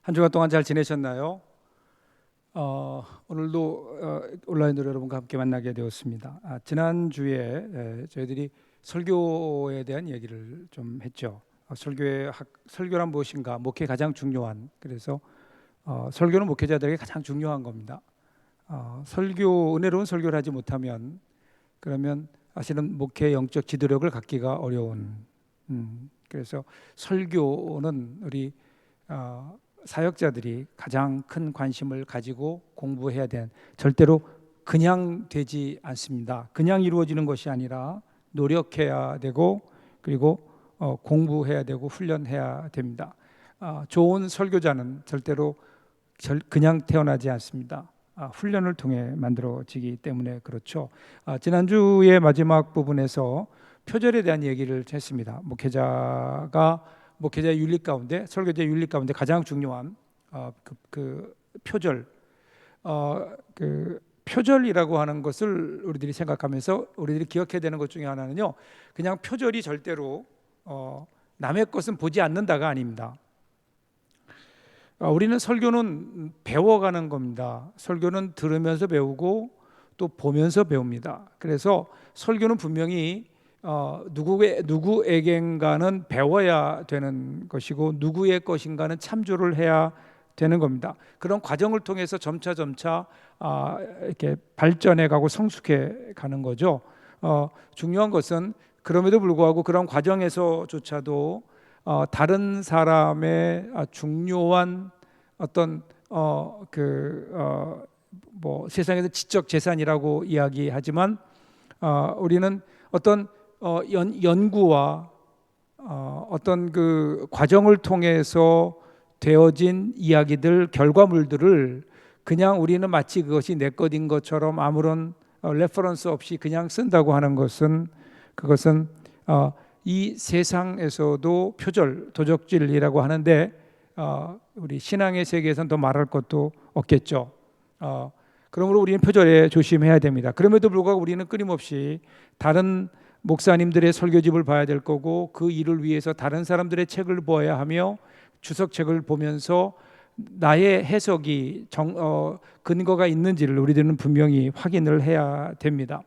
한 주간 동안 잘 지내셨나요? 오늘도 온라인으로 여러분과 함께 만나게 되었습니다. 지난주에 저희들이 설교에 대한 얘기를 좀 했죠. 설교란 무엇인가? 목회 가장 중요한. 그래서 설교는 목회자들에게 가장 중요한 겁니다. 은혜로운 설교를 하지 못하면 그러면 사실은 목회 영적 지도력을 갖기가 어려운. 그래서 설교는 우리 사역자들이 가장 큰 관심을 가지고 공부해야 되는, 절대로 그냥 되지 않습니다. 그냥 이루어지는 것이 아니라 노력해야 되고, 그리고 공부해야 되고 훈련해야 됩니다. 좋은 설교자는 절대로 그냥 태어나지 않습니다. 훈련을 통해 만들어지기 때문에 그렇죠. 지난주의 마지막 부분에서 표절에 대한 얘기를 했습니다. 목회자의 윤리 가운데, 설교자의 윤리 가운데 가장 중요한 그 표절, 표절이라고 하는 것을 우리들이 생각하면서 우리들이 기억해야 되는 것 중에 하나는요, 그냥 표절이 절대로 남의 것은 보지 않는다가 아닙니다. 우리는 설교는 배워가는 겁니다. 설교는 들으면서 배우고 또 보면서 배웁니다. 그래서 설교는 분명히 누구에겐가는 배워야 되는 것이고 누구의 것인가는 참조를 해야 되는 겁니다. 그런 과정을 통해서 점차 이렇게 발전해 가고 성숙해 가는 거죠. 중요한 것은 그럼에도 불구하고 그런 과정에서조차도 다른 사람의 중요한 어떤 세상에서 지적 재산이라고 이야기하지만 우리는 어떤 연구와 어떤 그 과정을 통해서 되어진 이야기들, 결과물들을 그냥 우리는 마치 그것이 내 것인 것처럼 아무런 레퍼런스 없이 그냥 쓴다고 하는 것은, 그것은 이 세상에서도 표절, 도적질이라고 하는데 우리 신앙의 세계에서는 더 말할 것도 없겠죠. 그러므로 우리는 표절에 조심해야 됩니다. 그럼에도 불구하고 우리는 끊임없이 다른 목사님들의 설교집을 봐야 될 거고, 그 일을 위해서 다른 사람들의 책을 보아야 하며, 주석책을 보면서 나의 해석이 근거가 있는지를 우리들은 분명히 확인을 해야 됩니다.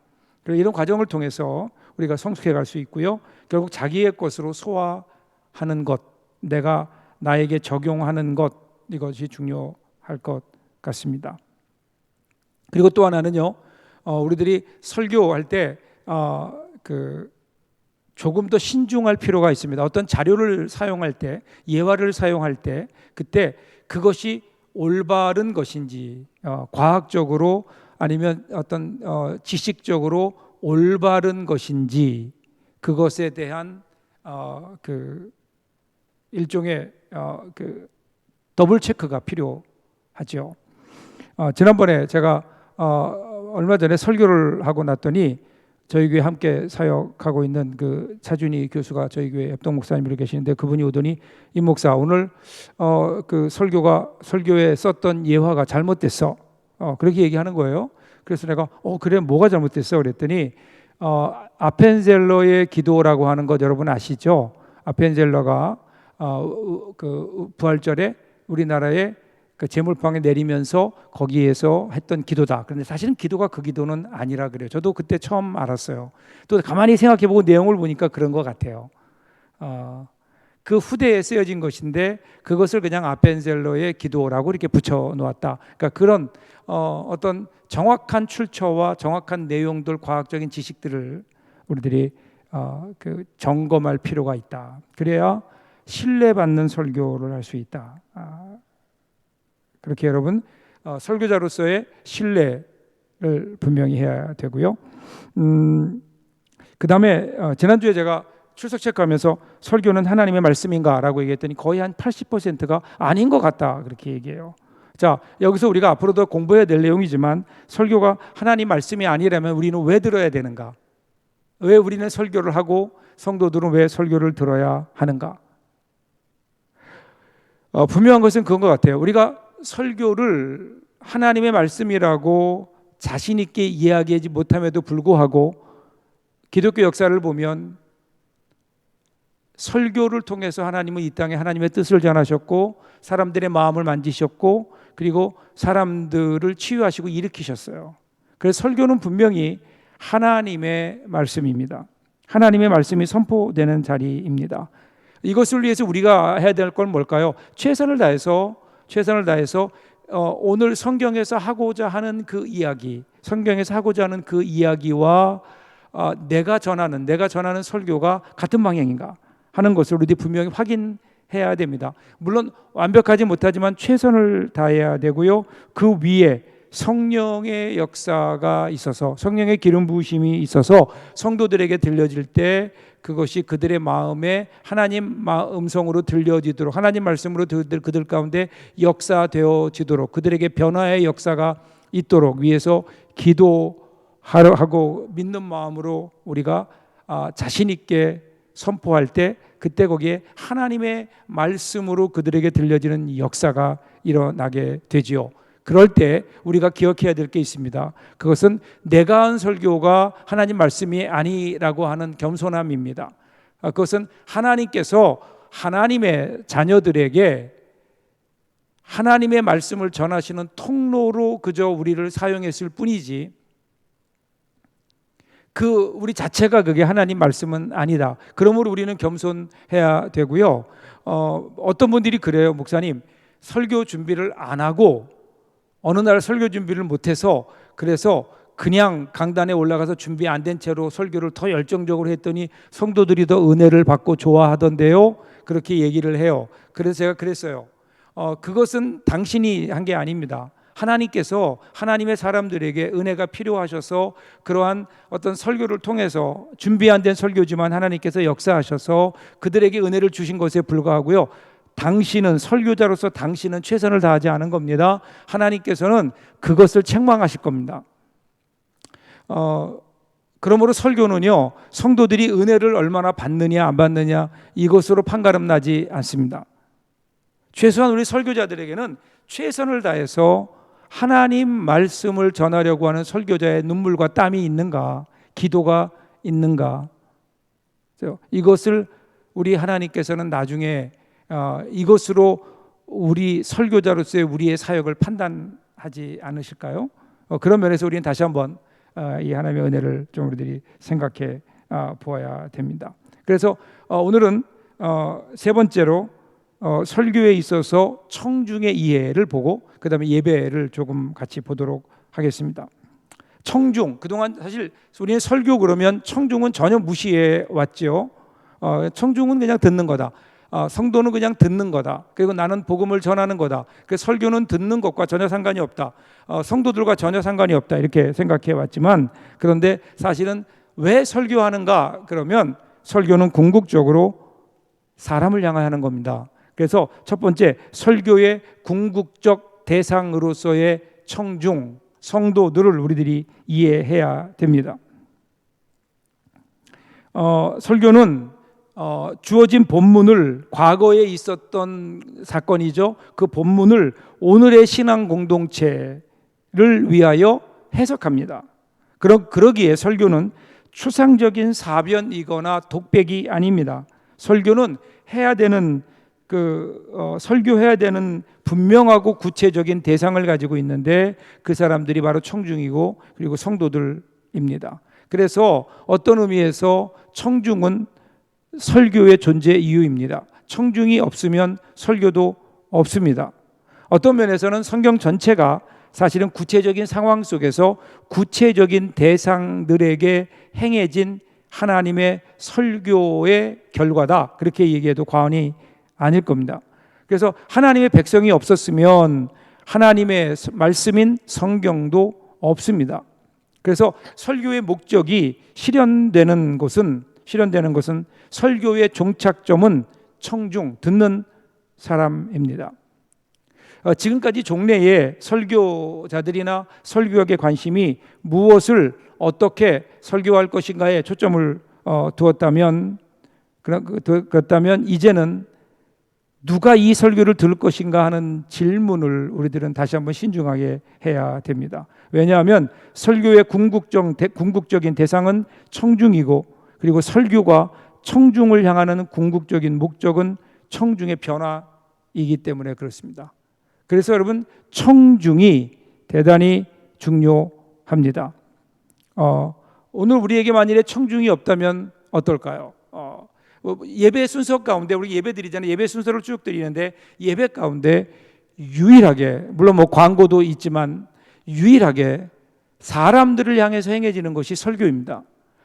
이런 과정을 통해서 우리가 성숙해 갈 수 있고요, 결국 자기의 것으로 소화하는 것, 내가 나에게 적용하는 것, 이것이 중요할 것 같습니다. 그리고 또 하나는요, 우리들이 설교할 때 조금 더 신중할 필요가 있습니다. 어떤 자료를 사용할 때, 예화를 사용할 때, 그때 그것이 올바른 것인지, 과학적으로 아니면 어떤 지식적으로 올바른 것인지, 그것에 대한 일종의 더블 체크가 필요하죠. 지난번에 제가 얼마 전에 설교를 하고 났더니 저희 교회 함께 사역하고 있는 그 차준희 교수가 저희 교회 앱동 목사님으로 계시는데, 그분이 오더니 임 목사, 오늘 그 설교에 썼던 예화가 잘못됐어. 그렇게 얘기하는 거예요. 그래서 내가 그래, 뭐가 잘못됐어? 그랬더니 아펜젤러의 기도라고 하는 것 여러분 아시죠? 아펜젤러가 그 부활절에 우리나라에 그 제물방에 내리면서 거기에서 했던 기도다. 그런데 사실은 기도가 그 기도는 아니라 그래요. 저도 그때 처음 알았어요. 또 가만히 생각해보고 내용을 보니까 그런 것 같아요. 그 후대에 쓰여진 것인데 그것을 그냥 아펜젤러의 기도라고 이렇게 붙여 놓았다. 그러니까 그런 어떤 정확한 출처와 정확한 내용들, 과학적인 지식들을 우리들이 점검할 필요가 있다. 그래야 신뢰받는 설교를 할 수 있다. 그렇게 여러분, 설교자로서의 신뢰를 분명히 해야 되고요. 그 다음에 지난주에 제가 출석 체크하면서 설교는 하나님의 말씀인가? 라고 얘기했더니 거의 한 80%가 아닌 것 같다, 그렇게 얘기해요. 자, 여기서 우리가 앞으로도 공부해야 될 내용이지만, 설교가 하나님 말씀이 아니라면 우리는 왜 들어야 되는가? 왜 우리는 설교를 하고 성도들은 왜 설교를 들어야 하는가? 분명한 것은 그건 것 같아요. 우리가 설교를 하나님의 말씀이라고 자신 있게 이야기하지 못함에도 불구하고 기독교 역사를 보면 설교를 통해서 하나님은 이 땅에 하나님의 뜻을 전하셨고 사람들의 마음을 만지셨고 그리고 사람들을 치유하시고 일으키셨어요. 그래서 설교는 분명히 하나님의 말씀입니다. 하나님의 말씀이 선포되는 자리입니다. 이것을 위해서 우리가 해야 될 건 뭘까요? 최선을 다해서 오늘 성경에서 하고자 하는 그 이야기, 성경에서 하고자 하는 그 이야기와 내가 전하는 설교가 같은 방향인가 하는 것을 우리들이 분명히 확인해야 됩니다. 물론 완벽하지 못하지만 최선을 다해야 되고요. 그 위에 성령의 역사가 있어서, 성령의 기름 부으심이 있어서 성도들에게 들려질 때 그것이 그들의 마음에 하나님 음성으로 들려지도록, 하나님 말씀으로 그들 가운데 역사되어지도록, 그들에게 변화의 역사가 있도록 위해서 기도하고 믿는 마음으로 우리가 자신 있게 선포할 때 그때 거기에 하나님의 말씀으로 그들에게 들려지는 역사가 일어나게 되지요. 그럴 때 우리가 기억해야 될 게 있습니다. 그것은 내가 한 설교가 하나님 말씀이 아니라고 하는 겸손함입니다. 그것은 하나님께서 하나님의 자녀들에게 하나님의 말씀을 전하시는 통로로 그저 우리를 사용했을 뿐이지 우리 자체가 그게 하나님 말씀은 아니다. 그러므로 우리는 겸손해야 되고요. 어떤 분들이 그래요. 목사님, 설교 준비를 안 하고 어느 날 설교 준비를 못해서 그래서 그냥 강단에 올라가서 준비 안 된 채로 설교를 더 열정적으로 했더니 성도들이 더 은혜를 받고 좋아하던데요. 그렇게 얘기를 해요. 그래서 제가 그랬어요. 그것은 당신이 한 게 아닙니다. 하나님께서 하나님의 사람들에게 은혜가 필요하셔서 그러한 어떤 설교를 통해서 준비 안 된 설교지만 하나님께서 역사하셔서 그들에게 은혜를 주신 것에 불과하고요. 당신은 설교자로서 당신은 최선을 다하지 않은 겁니다. 하나님께서는 그것을 책망하실 겁니다. 그러므로 설교는요, 성도들이 은혜를 얼마나 받느냐 안 받느냐 이것으로 판가름 나지 않습니다. 최소한 우리 설교자들에게는 최선을 다해서 하나님 말씀을 전하려고 하는 설교자의 눈물과 땀이 있는가, 기도가 있는가, 이것을 우리 하나님께서는 나중에 이것으로 우리 설교자로서의 우리의 사역을 판단하지 않으실까요? 그런 면에서 우리는 다시 한번 이 하나님의 은혜를 좀 우리들이 생각해 보아야 됩니다. 그래서 오늘은 세 번째로 설교에 있어서 청중의 이해를 보고 그 다음에 예배를 조금 같이 보도록 하겠습니다. 청중, 그동안 사실 우리는 설교 그러면 청중은 전혀 무시해 왔죠. 청중은 그냥 듣는 거다. 성도는 그냥 듣는 거다. 그리고 나는 복음을 전하는 거다. 그 설교는 듣는 것과 전혀 상관이 없다. 성도들과 전혀 상관이 없다. 이렇게 생각해 왔지만 그런데 사실은 왜 설교하는가? 그러면 설교는 궁극적으로 사람을 향하는 겁니다. 그래서 첫 번째, 설교의 궁극적 대상으로서의 청중, 성도들을 우리들이 이해해야 됩니다. 설교는 주어진 본문을, 과거에 있었던 사건이죠. 그 본문을 오늘의 신앙 공동체를 위하여 해석합니다. 그러기에 설교는 추상적인 사변이거나 독백이 아닙니다. 설교는 해야 되는 설교해야 되는 분명하고 구체적인 대상을 가지고 있는데 그 사람들이 바로 청중이고 그리고 성도들입니다. 그래서 어떤 의미에서 청중은 설교의 존재 이유입니다. 청중이 없으면 설교도 없습니다. 어떤 면에서는 성경 전체가 사실은 구체적인 상황 속에서 구체적인 대상들에게 행해진 하나님의 설교의 결과다. 그렇게 얘기해도 과언이 아닐 겁니다. 그래서 하나님의 백성이 없었으면 하나님의 말씀인 성경도 없습니다. 그래서 설교의 목적이 실현되는 것은 설교의 종착점은 청중, 듣는 사람입니다. 지금까지 종래에 설교자들이나 설교학의 관심이 무엇을 어떻게 설교할 것인가에 초점을 두었다면 이제는 누가 이 설교를 들을 것인가 하는 질문을 우리들은 다시 한번 신중하게 해야 됩니다. 왜냐하면 설교의 궁극적인 대상은 청중이고 그리고 설교가 청중을 향하는 궁극적인 목적은 청중의 변화이기 때문에 그렇습니다. 그래서 여러분, 청중이 대단히 중요합니다. 오늘 우리에게 만일에 청중이 없다면 어떨까요? 예배 순서 가운데 우리 예배 드리잖아요. 예배 순서를 쭉 드리는데 예배 가운데 유일하게, 물론 뭐 광고도 있지만 유일하게 사람들을 향해서 행해지는 것이 설교입니다.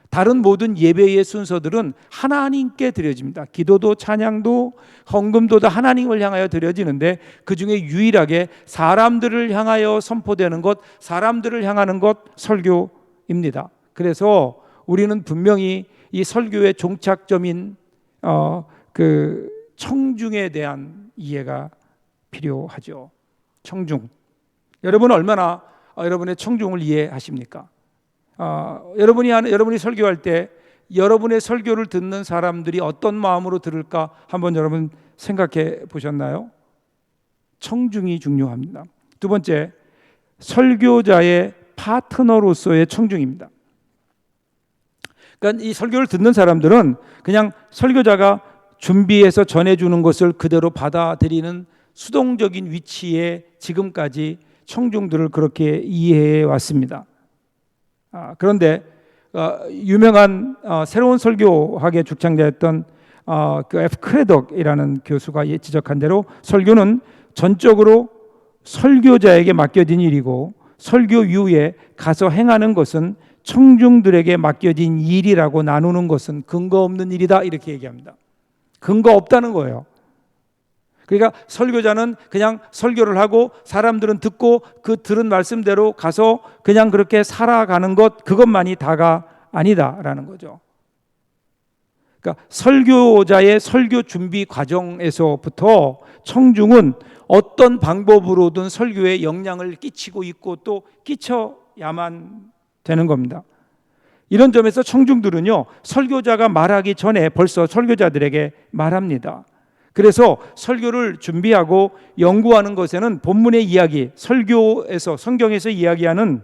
다른 모든 예배의 순서들은 하나님께 드려집니다. 기도도 찬양도 헌금도 다 하나님을 향하여 드려지는데 그 중에 유일하게 사람들을 향하여 선포되는 것, 사람들을 향하는 것, 설교입니다. 그래서 우리는 분명히 이 설교의 종착점인 그 청중에 대한 이해가 필요하죠. 청중. 여러분은 얼마나 여러분의 청중을 이해하십니까? 여러분이 설교할 때 여러분의 설교를 듣는 사람들이 어떤 마음으로 들을까 한번 여러분 생각해 보셨나요? 청중이 중요합니다. 두 번째, 설교자의 파트너로서의 청중입니다. 그러니까 이 설교를 듣는 사람들은 그냥 설교자가 준비해서 전해주는 것을 그대로 받아들이는 수동적인 위치에 지금까지 청중들을 그렇게 이해해 왔습니다. 그런데 유명한 새로운 설교학의 주창자였던 그 F. 크레덕이라는 교수가 지적한 대로 설교는 전적으로 설교자에게 맡겨진 일이고 설교 이후에 가서 행하는 것은 청중들에게 맡겨진 일이라고 나누는 것은 근거 없는 일이다, 이렇게 얘기합니다. 근거 없다는 거예요. 그러니까 설교자는 그냥 설교를 하고 사람들은 듣고 그 들은 말씀대로 가서 그냥 그렇게 살아가는 것, 그것만이 다가 아니다라는 거죠. 그러니까 설교자의 설교 준비 과정에서부터 청중은 어떤 방법으로든 설교에 영향을 끼치고 있고 또 끼쳐야만 되는 겁니다. 이런 점에서 청중들은요, 설교자가 말하기 전에 벌써 설교자들에게 말합니다. 그래서 설교를 준비하고 연구하는 것에는 본문의 이야기, 설교에서 성경에서 이야기하는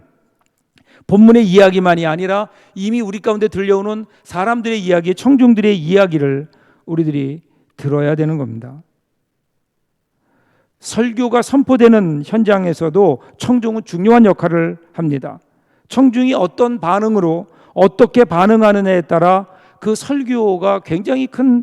본문의 이야기만이 아니라 이미 우리 가운데 들려오는 사람들의 이야기, 청중들의 이야기를 우리들이 들어야 되는 겁니다. 설교가 선포되는 현장에서도 청중은 중요한 역할을 합니다. 청중이 어떤 반응으로 어떻게 반응하느냐에 따라 그 설교가 굉장히 큰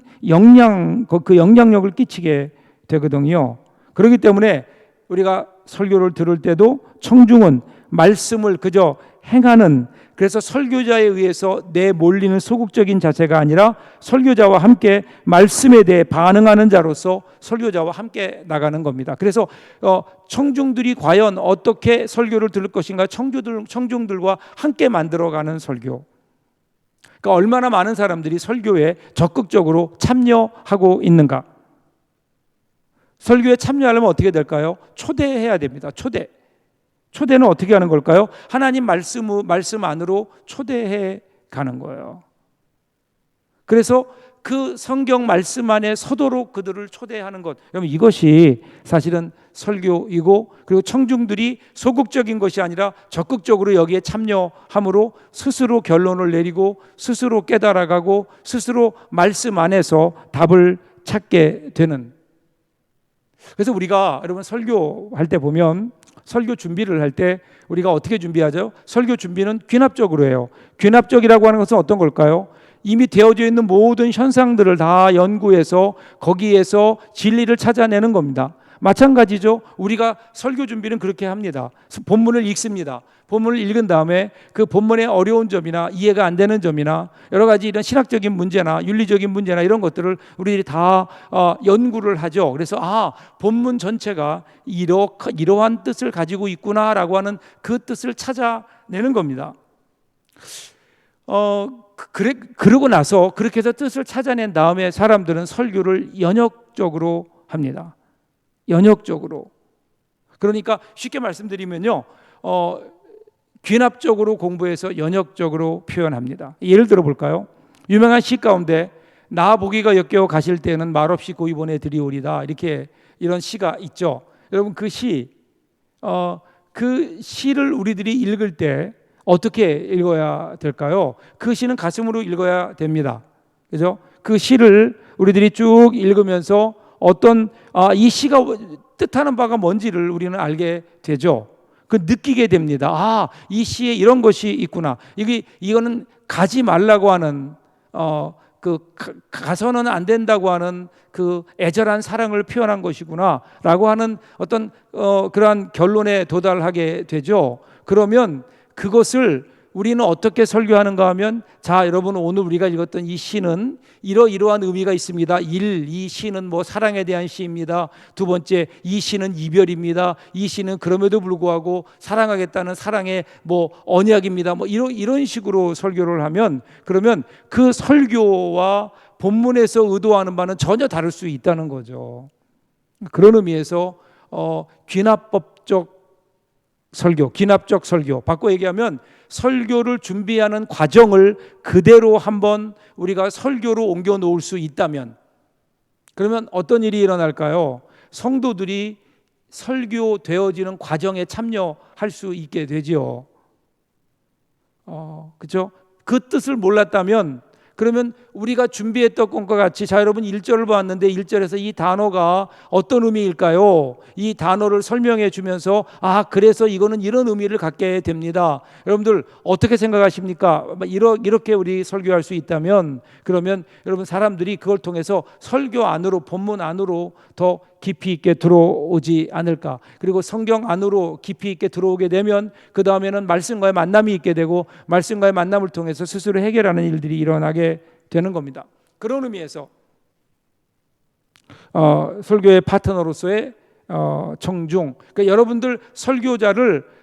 그 영향력을 끼치게 되거든요. 그렇기 때문에 우리가 설교를 들을 때도 청중은 말씀을 그저 행하는, 그래서 설교자에 의해서 내몰리는 소극적인 자세가 아니라 설교자와 함께 말씀에 대해 반응하는 자로서 설교자와 함께 나가는 겁니다. 그래서 청중들이 과연 어떻게 설교를 들을 것인가, 청중들과 함께 만들어가는 설교. 그러니까 얼마나 많은 사람들이 설교에 적극적으로 참여하고 있는가. 설교에 참여하려면 어떻게 될까요? 초대해야 됩니다. 초대는 어떻게 하는 걸까요? 하나님 말씀 안으로 초대해 가는 거예요. 그래서 그 성경 말씀 안에 서도록 그들을 초대하는 것, 여러분 이것이 사실은 설교이고, 그리고 청중들이 소극적인 것이 아니라 적극적으로 여기에 참여함으로 스스로 결론을 내리고 스스로 깨달아가고 스스로 말씀 안에서 답을 찾게 되는. 그래서 우리가 여러분 설교할 때 보면, 설교 준비를 할 때 우리가 어떻게 준비하죠? 설교 준비는 귀납적으로 해요. 귀납적이라고 하는 것은 어떤 걸까요? 이미 되어져 있는 모든 현상들을 다 연구해서 거기에서 진리를 찾아내는 겁니다. 마찬가지죠. 우리가 설교 준비는 그렇게 합니다. 본문을 읽습니다. 본문을 읽은 다음에 그 본문의 어려운 점이나 이해가 안 되는 점이나 여러 가지 이런 신학적인 문제나 윤리적인 문제나 이런 것들을 우리들이 다 연구를 하죠. 그래서 본문 전체가 이러한 뜻을 가지고 있구나라고 하는 그 뜻을 찾아내는 겁니다. 그러고 나서 그렇게 해서 뜻을 찾아낸 다음에 사람들은 설교를 연역적으로 합니다. 연역적으로. 그러니까 쉽게 말씀드리면요, 귀납적으로 공부해서 연역적으로 표현합니다. 예를 들어 볼까요? 유명한 시 가운데 나 보기가 역겨워 가실 때는 말없이 고이 보내 드리오리다, 이렇게 이런 시가 있죠. 여러분 그 시를 우리들이 읽을 때 어떻게 읽어야 될까요? 그 시는 가슴으로 읽어야 됩니다. 그죠? 그 시를 우리들이 쭉 읽으면서 어떤 이 시가 뜻하는 바가 뭔지를 우리는 알게 되죠. 그 느끼게 됩니다. 이 시에 이런 것이 있구나. 이거는 가지 말라고 하는 가서는 안 된다고 하는 그 애절한 사랑을 표현한 것이구나라고 하는 어떤 그러한 결론에 도달하게 되죠. 그러면 그것을 우리는 어떻게 설교하는가 하면, 자, 여러분, 오늘 우리가 읽었던 이 시는 이러이러한 의미가 있습니다. 이 시는 뭐 사랑에 대한 시입니다. 두 번째, 이 시는 이별입니다. 이 시는 그럼에도 불구하고 사랑하겠다는 사랑의 뭐 언약입니다. 뭐 이런 식으로 설교를 하면, 그러면 그 설교와 본문에서 의도하는 바는 전혀 다를 수 있다는 거죠. 그런 의미에서 귀납적 설교, 바꿔 얘기하면 설교를 준비하는 과정을 그대로 한번 우리가 설교로 옮겨 놓을 수 있다면, 그러면 어떤 일이 일어날까요? 성도들이 설교되어지는 과정에 참여할 수 있게 되죠. 그렇죠? 그 뜻을 몰랐다면, 그러면 우리가 준비했던 것과 같이, 자, 여러분 1절을 봤는데 1절에서 이 단어가 어떤 의미일까요? 이 단어를 설명해 주면서 그래서 이거는 이런 의미를 갖게 됩니다. 여러분들 어떻게 생각하십니까? 이렇게 우리 설교할 수 있다면, 그러면 여러분 사람들이 그걸 통해서 설교 안으로, 본문 안으로 더 깊이 있게 들어오지 않을까. 그리고 성경 안으로 깊이 있게 들어오게 되면 그 다음에는 말씀과의 만남이 있게 되고, 말씀과의 만남을 통해서 스스로 해결하는 일들이 일어나게 되는 겁니다. 그런 의미에서 설교의 파트너로서의 청중, 그러니까 여러분들 설교자를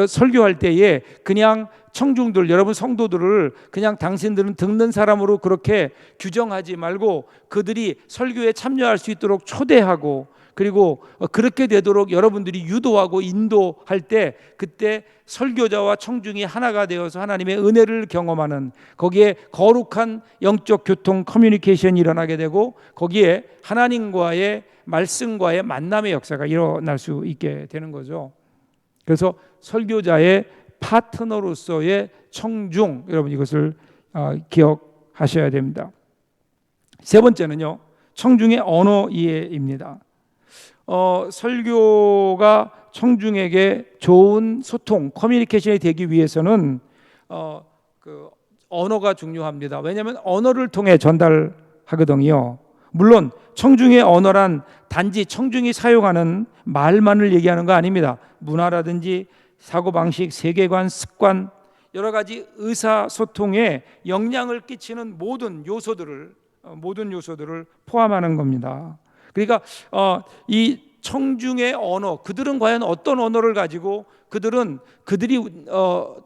설교할 때에 그냥 청중들, 여러분 성도들을 그냥 당신들은 듣는 사람으로 그렇게 규정하지 말고 그들이 설교에 참여할 수 있도록 초대하고, 그리고 그렇게 되도록 여러분들이 유도하고 인도할 때, 그때 설교자와 청중이 하나가 되어서 하나님의 은혜를 경험하는, 거기에 거룩한 영적 교통 커뮤니케이션이 일어나게 되고, 거기에 하나님과의 말씀과의 만남의 역사가 일어날 수 있게 되는 거죠. 그래서 설교자의 파트너로서의 청중, 여러분 이것을 기억하셔야 됩니다. 세 번째는요, 청중의 언어 이해입니다. 설교가 청중에게 좋은 소통, 커뮤니케이션이 되기 위해서는 그 언어가 중요합니다. 왜냐하면 언어를 통해 전달하거든요. 물론 청중의 언어란 단지 청중이 사용하는 말만을 얘기하는 거 아닙니다. 문화라든지 사고방식, 세계관, 습관, 여러 가지 의사소통에 영향을 끼치는 모든 요소들을 포함하는 겁니다. 그러니까 이 청중의 언어, 그들은 과연 어떤 언어를 가지고 그들이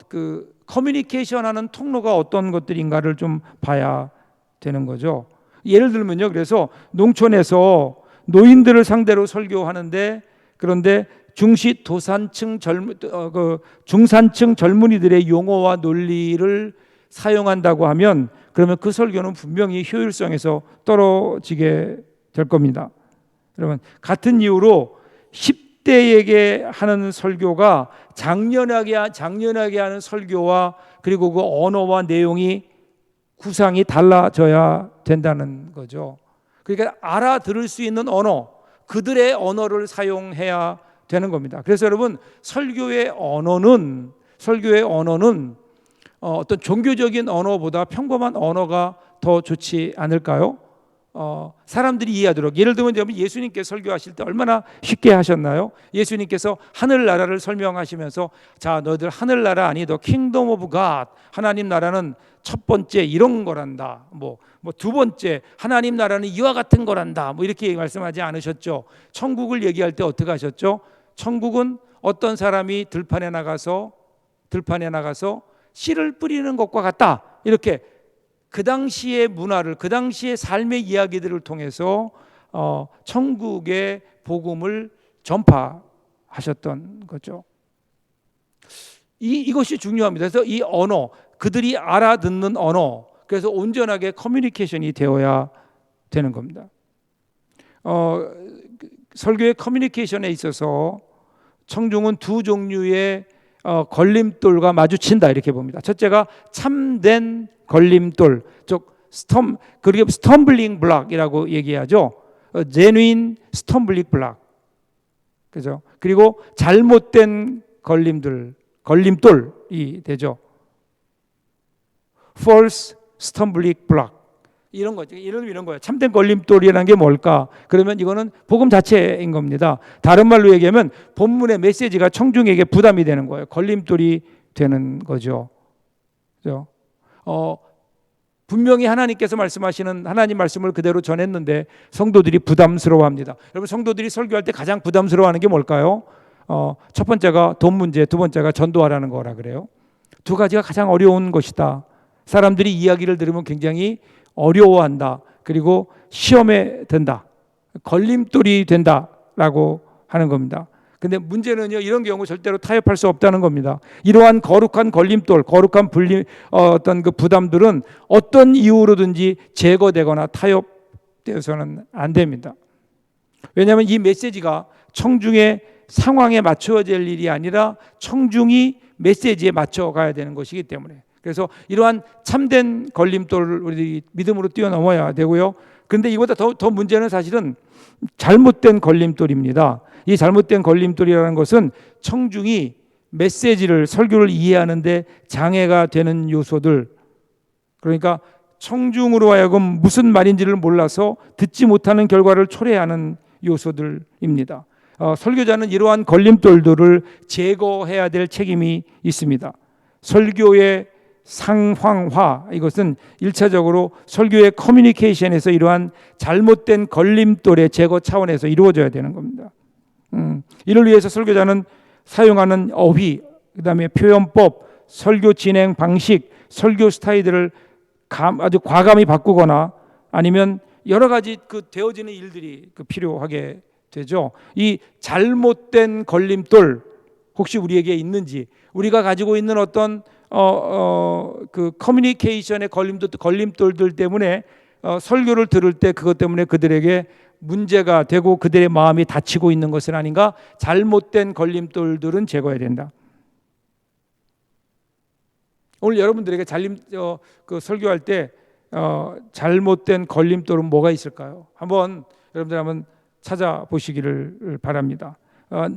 그 커뮤니케이션하는 통로가 어떤 것들인가를 좀 봐야 되는 거죠. 예를 들면요, 그래서 농촌에서 노인들을 상대로 설교하는데, 그런데 중산층 젊은이들의 용어와 논리를 사용한다고 하면, 그러면 그 설교는 분명히 효율성에서 떨어지게 될 겁니다. 여러분, 같은 이유로 10대에게 하는 설교가 장년하게 하는 설교와, 그리고 그 언어와 내용이, 구상이 달라져야 된다는 거죠. 그러니까 알아들을 수 있는 언어, 그들의 언어를 사용해야 되는 겁니다. 그래서 여러분, 설교의 언어는 어떤 종교적인 언어보다 평범한 언어가 더 좋지 않을까요? 사람들이 이해하도록. 예를 들면 예수님께서 설교하실 때 얼마나 쉽게 하셨나요? 예수님께서 하늘나라를 설명하시면서, 자, 너희들 하늘나라 아니, 너 킹덤 오브 갓, 하나님 나라는 첫 번째 이런 거란다, 뭐 두 번째 하나님 나라는 이와 같은 거란다, 뭐 이렇게 말씀하지 않으셨죠? 천국을 얘기할 때 어떻게 하셨죠? 천국은 어떤 사람이 들판에 나가서 씨를 뿌리는 것과 같다, 이렇게 그 당시의 문화를, 그 당시의 삶의 이야기들을 통해서 천국의 복음을 전파하셨던 거죠. 이것이 중요합니다. 그래서 이 언어, 그들이 알아듣는 언어, 그래서 온전하게 커뮤니케이션이 되어야 되는 겁니다. 설교의 커뮤니케이션에 있어서 청중은 두 종류의 걸림돌과 마주친다, 이렇게 봅니다. 첫째가 참된 걸림돌, 즉 그리고 스텀블링 블락이라고 얘기하죠. genuine 스텀블링 블락. 그죠? 그리고 잘못된 걸림돌이 되죠. false stumbling block. 이런 거죠. 이런 거예요. 참된 걸림돌이라는 게 뭘까? 그러면 이거는 복음 자체인 겁니다. 다른 말로 얘기하면 본문의 메시지가 청중에게 부담이 되는 거예요. 걸림돌이 되는 거죠. 그죠? 분명히 하나님께서 말씀하시는 하나님 말씀을 그대로 전했는데 성도들이 부담스러워합니다. 여러분, 성도들이 설교할 때 가장 부담스러워하는 게 뭘까요? 첫 번째가 돈 문제, 두 번째가 전도하라는 거라 그래요. 두 가지가 가장 어려운 것이다. 사람들이 이야기를 들으면 굉장히 어려워한다. 그리고 시험에 든다. 걸림돌이 된다라고 하는 겁니다. 근데 문제는요, 이런 경우 절대로 타협할 수 없다는 겁니다. 이러한 거룩한 걸림돌, 거룩한 어떤 그 부담들은 어떤 이유로든지 제거되거나 타협되어서는 안 됩니다. 왜냐하면 이 메시지가 청중의 상황에 맞춰야 될 일이 아니라 청중이 메시지에 맞춰가야 되는 것이기 때문에, 그래서 이러한 참된 걸림돌을 우리 믿음으로 뛰어넘어야 되고요. 그런데 이보다 더 문제는 사실은 잘못된 걸림돌입니다. 이 잘못된 걸림돌이라는 것은 청중이 메시지를, 설교를 이해하는데 장애가 되는 요소들, 그러니까 청중으로 하여금 무슨 말인지를 몰라서 듣지 못하는 결과를 초래하는 요소들입니다. 설교자는 이러한 걸림돌들을 제거해야 될 책임이 있습니다. 설교의 상황화, 이것은 1차적으로 설교의 커뮤니케이션에서 이러한 잘못된 걸림돌의 제거 차원에서 이루어져야 되는 겁니다. 이를 위해서 설교자는 사용하는 어휘, 그다음에 표현법, 설교 진행 방식, 설교 스타일들을 아주 과감히 바꾸거나 아니면 여러 가지 그 되어지는 일들이 필요하게 되죠. 이 잘못된 걸림돌 혹시 우리에게 있는지, 우리가 가지고 있는 어떤 그 커뮤니케이션의 걸림돌들 때문에 설교를 들을 때 그것 때문에 그들에게 문제가 되고 그들의 마음이 다치고 있는 것은 아닌가? 잘못된 걸림돌들은 제거해야 된다. 오늘 여러분들에게 설교할 때 잘못된 걸림돌은 뭐가 있을까요? 여러분들 한번 찾아보시기를 바랍니다.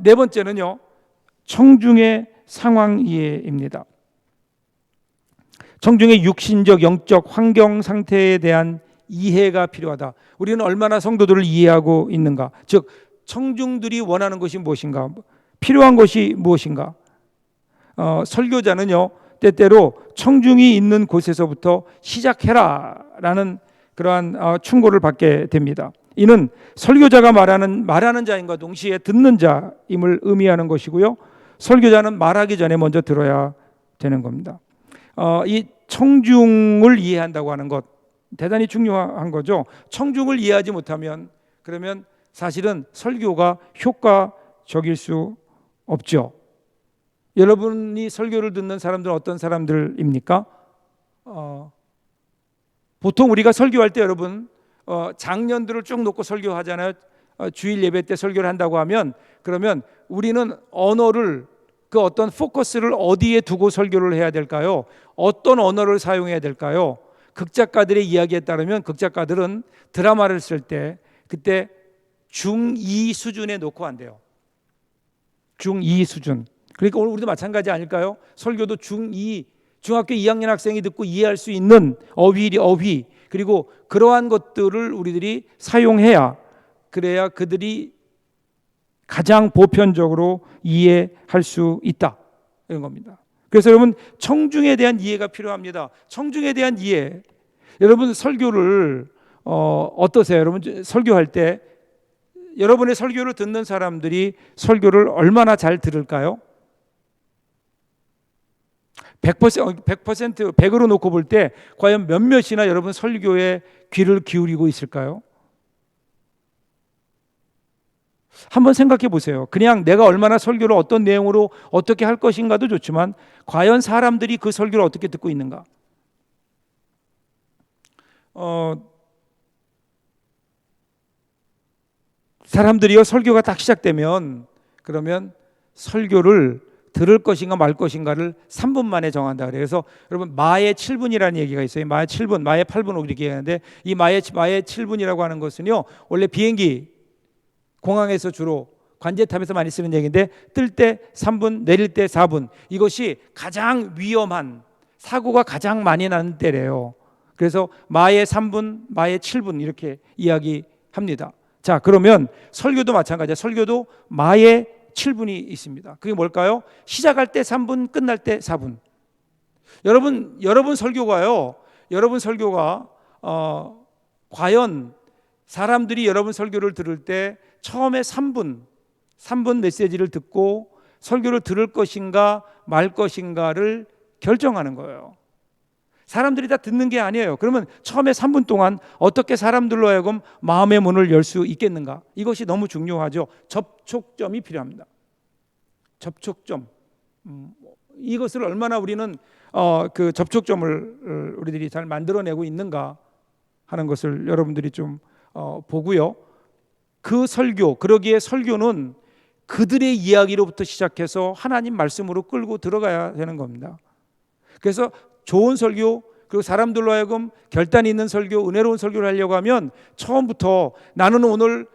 네 번째는요, 청중의 상황 이해입니다. 청중의 육신적, 영적 환경 상태에 대한 이해가 필요하다. 우리는 얼마나 성도들을 이해하고 있는가? 즉, 청중들이 원하는 것이 무엇인가? 필요한 것이 무엇인가? 설교자는요, 때때로 청중이 있는 곳에서부터 시작해라라는 그러한 충고를 받게 됩니다. 이는 설교자가 말하는 자인과 동시에 듣는 자임을 의미하는 것이고요. 설교자는 말하기 전에 먼저 들어야 되는 겁니다. 이 청중을 이해한다고 하는 것 대단히 중요한 거죠. 청중을 이해하지 못하면 그러면 사실은 설교가 효과적일 수 없죠. 여러분이 설교를 듣는 사람들은 어떤 사람들입니까? 보통 우리가 설교할 때 여러분 장년들을 쭉 놓고 설교하잖아요. 주일 예배 때 설교를 한다고 하면 그러면 우리는 언어를 그 어떤 포커스를 어디에 두고 설교를 해야 될까요? 어떤 언어를 사용해야 될까요? 극작가들의 이야기에 따르면 극작가들은 드라마를 쓸 때 그때 중2 수준에 놓고 한대요. 중2 수준. 그러니까 오늘 우리도 마찬가지 아닐까요? 설교도 중2, 중학교 2학년 학생이 듣고 이해할 수 있는 어휘 그리고 그러한 것들을 우리들이 사용해야 그래야 그들이 가장 보편적으로 이해할 수 있다 이런 겁니다. 그래서 여러분 청중에 대한 이해가 필요합니다. 청중에 대한 이해. 여러분 설교를 어떠세요? 여러분 설교할 때 여러분의 설교를 듣는 사람들이 설교를 얼마나 잘 들을까요? 100%로 놓고 볼 때 과연 몇몇이나 여러분 설교에 귀를 기울이고 있을까요? 한번 생각해 보세요. 그냥 내가 얼마나 설교를 어떤 내용으로 어떻게 할 것인가도 좋지만 과연 사람들이 그 설교를 어떻게 듣고 있는가? 사람들이요 설교가 딱 시작되면 그러면 설교를 들을 것인가 말 것인가를 3분 만에 정한다 그래요. 그래서 여러분 마의 7분이라는 얘기가 있어요. 마의 7분, 마의 8분 이렇게 얘기하는데 이 마의 7분이라고 하는 것은요, 원래 비행기 공항에서 주로 관제탑에서 많이 쓰는 얘기인데, 뜰 때 3분, 내릴 때 4분, 이것이 가장 위험한, 사고가 가장 많이 나는 때래요. 그래서 마의 3분, 마의 7분 이렇게 이야기합니다. 자, 그러면 설교도 마찬가지야. 설교도 마의 7분이 있습니다. 그게 뭘까요? 시작할 때 3분, 끝날 때 4분. 여러분 설교가요. 여러분 설교가 과연 사람들이 여러분 설교를 들을 때 처음에 3분 메시지를 듣고 설교를 들을 것인가 말 것인가를 결정하는 거예요. 사람들이 다 듣는 게 아니에요. 그러면 처음에 3분 동안 어떻게 사람들로 하여금 마음의 문을 열 수 있겠는가? 이것이 너무 중요하죠. 접촉점이 필요합니다. 접촉점. 이것을 얼마나 우리는 그 접촉점을 우리들이 잘 만들어내고 있는가 하는 것을 여러분들이 좀 보고요. 그 설교, 그러기에 설교는 그들의 이야기로부터 시작해서 하나님 말씀으로 끌고 들어가야 되는 겁니다. 그래서 좋은 설교, 그리고 사람들로 하여금 결단 있는 설교, 은혜로운 설교를 하려고 하면 처음부터 나는 오늘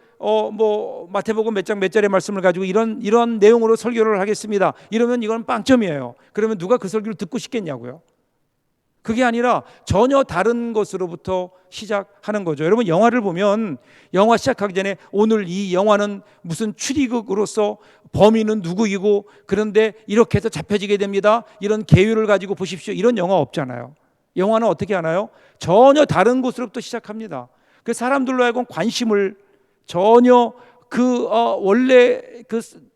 마태복음 몇 장 몇 절의 말씀을 가지고 이런 내용으로 설교를 하겠습니다. 이러면 이건 빵점이에요. 그러면 누가 그 설교를 듣고 싶겠냐고요. 그게 아니라 전혀 다른 것으로부터 시작하는 거죠. 여러분, 영화를 보면 영화 시작하기 전에 오늘 이 영화는 무슨 추리극으로서 범인은 누구이고 그런데 이렇게 해서 잡혀지게 됩니다, 이런 계율을 가지고 보십시오, 이런 영화 없잖아요. 영화는 어떻게 하나요? 전혀 다른 곳으로부터 시작합니다. 그 사람들로 하여금 관심을 전혀 원래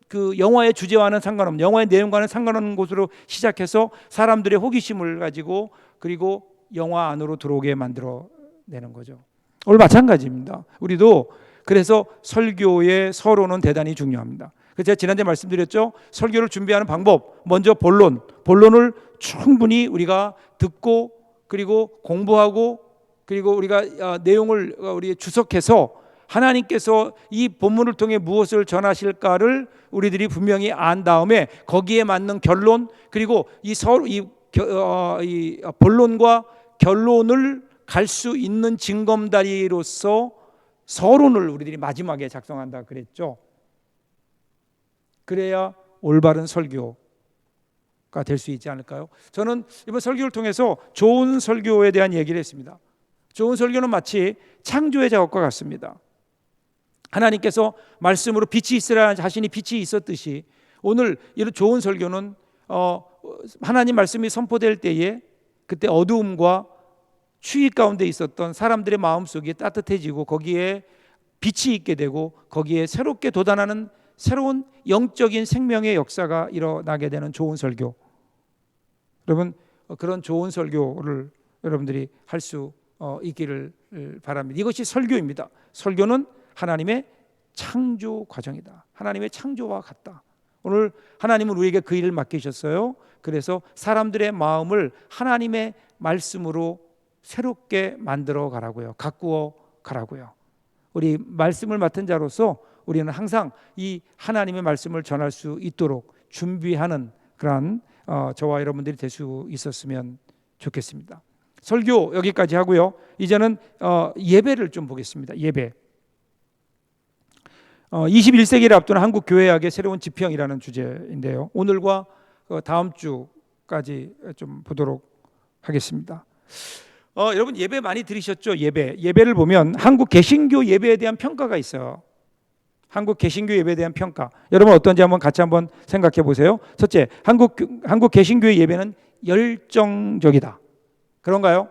그 영화의 주제와는 상관없는, 영화의 내용과는 상관없는 곳으로 시작해서 사람들의 호기심을 가지고 그리고 영화 안으로 들어오게 만들어내는 거죠. 오늘 마찬가지입니다. 우리도 그래서 설교의 서론은 대단히 중요합니다. 그래서 제가 지난주에 말씀드렸죠. 설교를 준비하는 방법, 먼저 본론을 충분히 우리가 듣고 그리고 공부하고 그리고 우리가 내용을 우리 주석해서 하나님께서 이 본문을 통해 무엇을 전하실까를 우리들이 분명히 안 다음에 거기에 맞는 결론, 그리고 이 본론과 결론을 갈 수 있는 징검다리로서 서론을 우리들이 마지막에 작성한다 그랬죠. 그래야 올바른 설교가 될 수 있지 않을까요? 저는 이번 설교를 통해서 좋은 설교에 대한 얘기를 했습니다. 좋은 설교는 마치 창조의 작업과 같습니다. 하나님께서 말씀으로 빛이 있으라 자신이 빛이 있었듯이 오늘 이런 좋은 설교는 하나님 말씀이 선포될 때에 그때 어두움과 추위 가운데 있었던 사람들의 마음속이 따뜻해지고 거기에 빛이 있게 되고 거기에 새롭게 돋아나는 새로운 영적인 생명의 역사가 일어나게 되는 좋은 설교. 여러분, 그런 좋은 설교를 여러분들이 할 수 있기를 바랍니다. 이것이 설교입니다. 설교는 하나님의 창조 과정이다. 하나님의 창조와 같다. 오늘 하나님은 우리에게 그 일을 맡기셨어요. 그래서 사람들의 마음을 하나님의 말씀으로 새롭게 만들어 가라고요. 가꾸어 가라고요. 우리 말씀을 맡은 자로서 우리는 항상 이 하나님의 말씀을 전할 수 있도록 준비하는 그런 저와 여러분들이 될 수 있었으면 좋겠습니다. 설교 여기까지 하고요. 이제는 예배를 좀 보겠습니다. 예배. 21세기를 앞두는 한국 교회학의 새로운 지평이라는 주제인데요. 오늘과 다음 주까지 좀 보도록 하겠습니다. 여러분, 예배 많이 들으셨죠? 예배를 보면 한국 개신교 예배에 대한 평가가 있어요. 한국 개신교 예배에 대한 평가. 여러분 어떤지 같이 한번 생각해 보세요. 첫째, 한국 개신교의 예배는 열정적이다. 그런가요?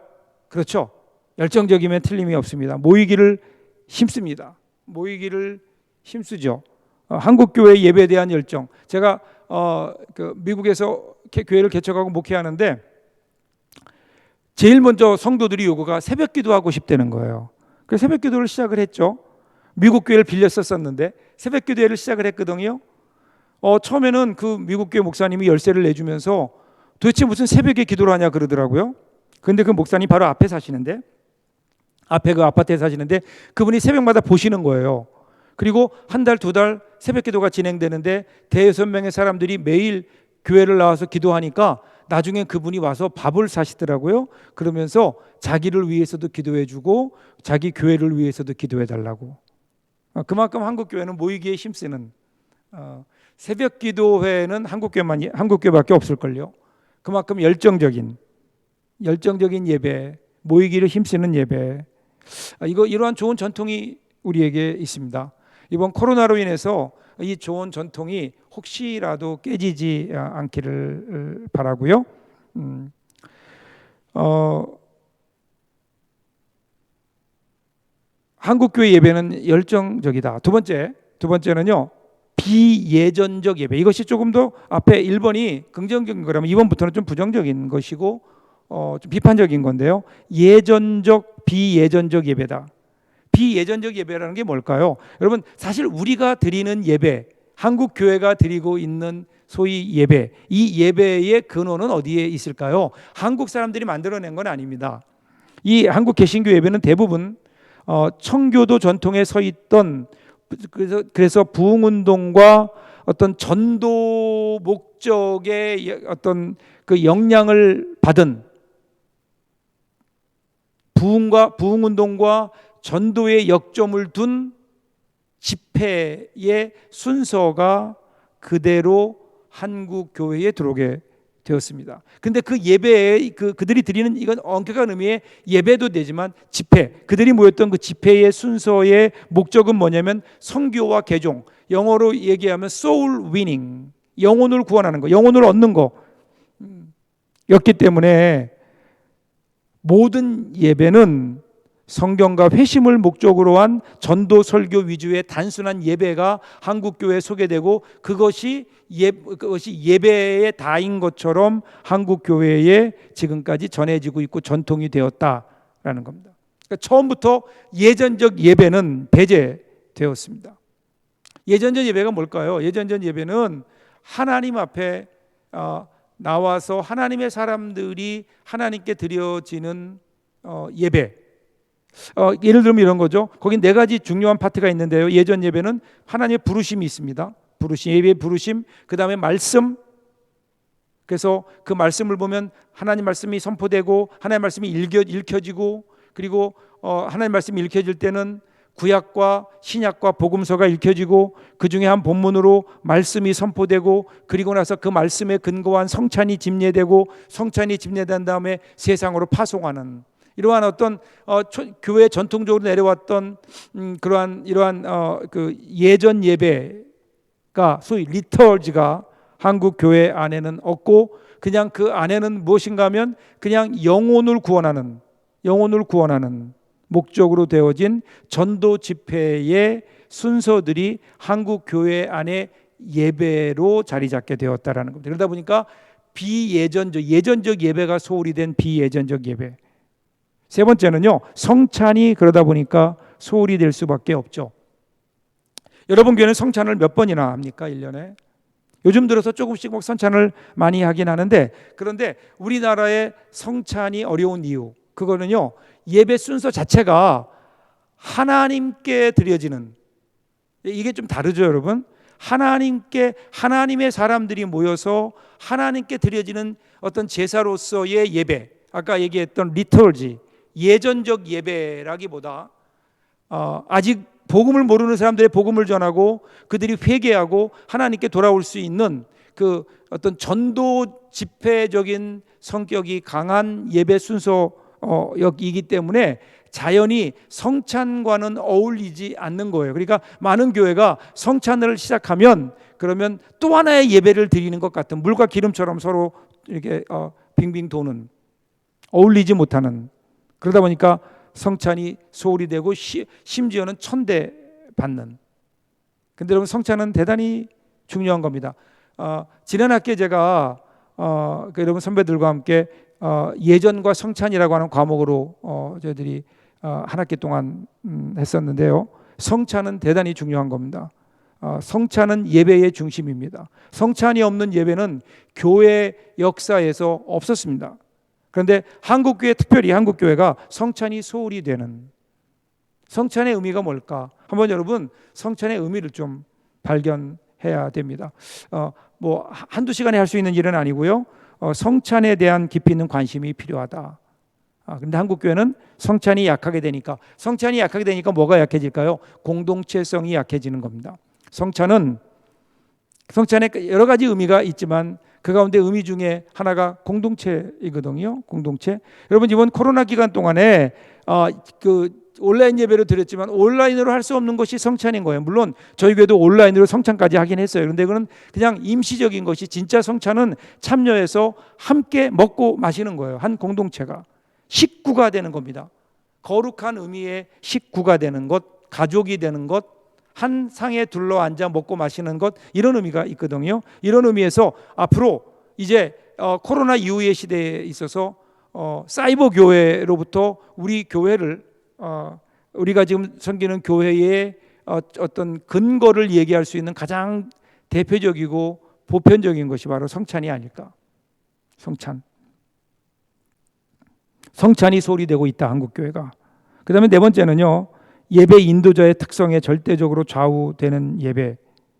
그렇죠. 열정적이면 틀림이 없습니다. 모이기를 힘씁니다. 모이기를 힘쓰죠. 한국 교회 예배에 대한 열정. 제가 미국에서 교회를 개척하고 목회하는데 제일 먼저 성도들이 요구가 새벽 기도하고 싶다는 거예요. 그래서 새벽 기도를 시작을 했죠. 미국 교회를 빌렸었는데 새벽 기도회를 시작을 했거든요. 처음에는 그 미국 교회 목사님이 열쇠를 내주면서 도대체 무슨 새벽에 기도를 하냐 그러더라고요. 근데 그 목사님 바로 앞에 사시는데, 앞에 그 아파트에 사시는데 그분이 새벽마다 보시는 거예요. 그리고 한 달, 두 달 새벽 기도가 진행되는데 5-6명의 사람들이 매일 교회를 나와서 기도하니까 나중에 그분이 와서 밥을 사시더라고요. 그러면서 자기를 위해서도 기도해 주고 자기 교회를 위해서도 기도해 달라고. 그만큼 한국 교회는 모이기에 힘쓰는, 새벽 기도회는 한국 교회밖에 없을걸요. 그만큼 열정적인 예배, 모이기를 힘쓰는 예배. 이러한 좋은 전통이 우리에게 있습니다. 이번 코로나로 인해서 이 좋은 전통이 혹시라도 깨지지 않기를 바라고요. 한국교회 예배는 열정적이다. 두 번째는요, 비예전적 예배. 이것이 조금 더 앞에 1번이 긍정적인 거라면 2번부터는 좀 부정적인 것이고 좀 비판적인 건데요. 비예전적 예배다. 비예전적 예배라는 게 뭘까요? 여러분, 사실 우리가 드리는 예배, 한국 교회가 드리고 있는 소위 예배, 이 예배의 근원은 어디에 있을까요? 한국 사람들이 만들어낸 건 아닙니다. 이 한국 개신교 예배는 대부분 청교도 전통에 서 있던, 그래서 부흥운동과 어떤 전도 목적의 어떤 그 영향을 받은 부흥운동과 전도의 역점을 둔 집회의 순서가 그대로 한국 교회에 들어오게 되었습니다. 근데 그 예배에 그들이 드리는 이건 엄격한 의미의 예배도 되지만 집회, 그들이 모였던 그 집회의 순서의 목적은 뭐냐면 선교와 개종, 영어로 얘기하면 soul winning, 영혼을 구원하는 거, 영혼을 얻는 거 였기 때문에 모든 예배는 성경과 회심을 목적으로 한 전도 설교 위주의 단순한 예배가 한국 교회에 소개되고 그것이 예배의 다인 것처럼 한국 교회에 지금까지 전해지고 있고 전통이 되었다라는 겁니다. 그러니까 처음부터 예전적 예배는 배제되었습니다. 예전적 예배가 뭘까요? 예전적 예배는 하나님 앞에 나와서 하나님의 사람들이 하나님께 드려지는 예배. 예를 들면 이런 거죠. 거긴 4가지 중요한 파트가 있는데요. 예전 예배는 하나님의 부르심이 있습니다. 예배의 부르심, 그 다음에 말씀. 그래서 그 말씀을 보면 하나님 말씀이 선포되고 하나님 말씀이 읽혀지고, 그리고 하나님 말씀이 읽혀질 때는 구약과 신약과 복음서가 읽혀지고 그 중에 한 본문으로 말씀이 선포되고, 그리고 나서 그 말씀에 근거한 성찬이 집례되고, 성찬이 집례된 다음에 세상으로 파송하는, 이러한 어떤 교회 전통적으로 내려왔던 이러한 그 예전 예배가 소위 리터지가 한국 교회 안에는 없고, 그냥 그 안에는 무엇인가 하면 그냥 영혼을 구원하는 목적으로 되어진 전도 집회의 순서들이 한국 교회 안에 예배로 자리 잡게 되었다라는 겁니다. 그러다 보니까 예전적 예배가 소홀히 된 비예전적 예배. 세 번째는요, 성찬이 그러다 보니까 소홀히 될 수밖에 없죠. 여러분 교회는 성찬을 몇 번이나 합니까? 1년에? 요즘 들어서 조금씩 성찬을 많이 하긴 하는데, 그런데 우리나라의 성찬이 어려운 이유, 그거는요, 예배 순서 자체가 하나님께 드려지는, 이게 좀 다르죠, 여러분? 하나님의 사람들이 모여서 하나님께 드려지는 어떤 제사로서의 예배, 아까 얘기했던 리터지, 예전적 예배라기보다 아직 복음을 모르는 사람들의 복음을 전하고 그들이 회개하고 하나님께 돌아올 수 있는 그 어떤 전도 집회적인 성격이 강한 예배 순서이기 때문에 자연히 성찬과는 어울리지 않는 거예요. 그러니까 많은 교회가 성찬을 시작하면 그러면 또 하나의 예배를 드리는 것 같은, 물과 기름처럼 서로 이렇게 빙빙 도는, 어울리지 못하는, 그러다 보니까 성찬이 소홀히 되고 심지어는 천대받는. 근데 여러분, 성찬은 대단히 중요한 겁니다. 지난 학기에 제가 여러분 선배들과 함께 예전과 성찬이라고 하는 과목으로 저희들이 한 학기 동안 했었는데요. 성찬은 대단히 중요한 겁니다. 성찬은 예배의 중심입니다. 성찬이 없는 예배는 교회 역사에서 없었습니다. 그런데 특별히 한국 교회가 성찬이 소홀히 되는, 성찬의 의미가 뭘까? 한번 여러분 성찬의 의미를 좀 발견해 해야 됩니다. 뭐 한두 시간에 할 수 있는 일은 아니고요. 성찬에 대한 깊이 있는 관심이 필요하다. 근데 한국교회는 성찬이 약하게 되니까 뭐가 약해질까요? 공동체성이 약해지는 겁니다. 성찬에 여러 가지 의미가 있지만 그 가운데 의미 중에 하나가 공동체이거든요. 공동체. 여러분 이번 코로나 기간 동안에 온라인 예배를 드렸지만 온라인으로 할 수 없는 것이 성찬인 거예요. 물론 저희 교회도 온라인으로 성찬까지 하긴 했어요. 그런데 그건 그냥 임시적인 것이, 진짜 성찬은 참여해서 함께 먹고 마시는 거예요. 한 공동체가 식구가 되는 겁니다. 거룩한 의미의 식구가 되는 것, 가족이 되는 것, 한 상에 둘러앉아 먹고 마시는 것, 이런 의미가 있거든요. 이런 의미에서 앞으로 이제 코로나 이후의 시대에 있어서 사이버 교회로부터 우리 교회를 우리가 지금 섬기는 교회의 어떤 근거를 얘기할 수 있는 가장 대표적이고 보편적인 것이 바로 성찬이 아닐까. 성찬이 소리되고 있다, 한국교회가. 그 다음에 네 번째는요, 예배 인도자의 특성에 절대적으로 좌우되는 예배.